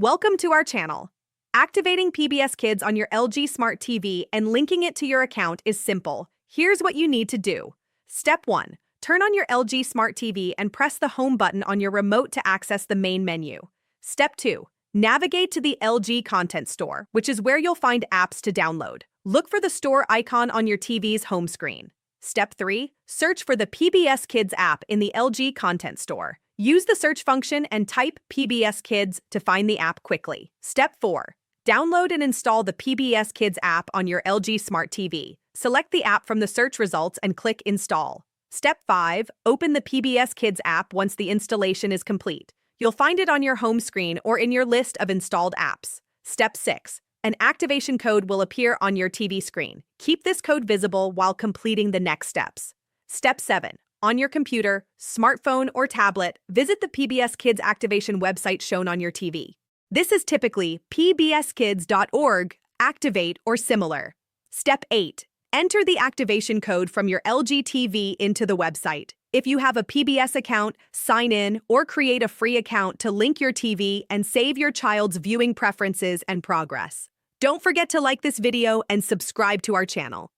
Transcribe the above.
Welcome to our channel. Activating PBS Kids on your LG Smart TV and linking it to your account is simple. Here's what you need to do. Step 1. Turn on your LG Smart TV and press the home button on your remote to access the main menu. Step 2. Navigate to the LG Content Store, which is where you'll find apps to download. Look for the store icon on your TV's home screen. Step 3. Search for the PBS Kids app in the LG Content Store. Use the search function and type PBS Kids to find the app quickly. Step 4. Download and install the PBS Kids app on your LG Smart TV. Select the app from the search results and click Install. Step 5. Open the PBS Kids app once the installation is complete. You'll find it on your home screen or in your list of installed apps. Step 6. An activation code will appear on your TV screen. Keep this code visible while completing the next steps. Step 7. On your computer, smartphone, or tablet, visit the PBS Kids activation website shown on your TV. This is typically pbskids.org, activate, or similar. Step 8. Enter the activation code from your LG TV into the website. If you have a PBS account, sign in or create a free account to link your TV and save your child's viewing preferences and progress. Don't forget to like this video and subscribe to our channel.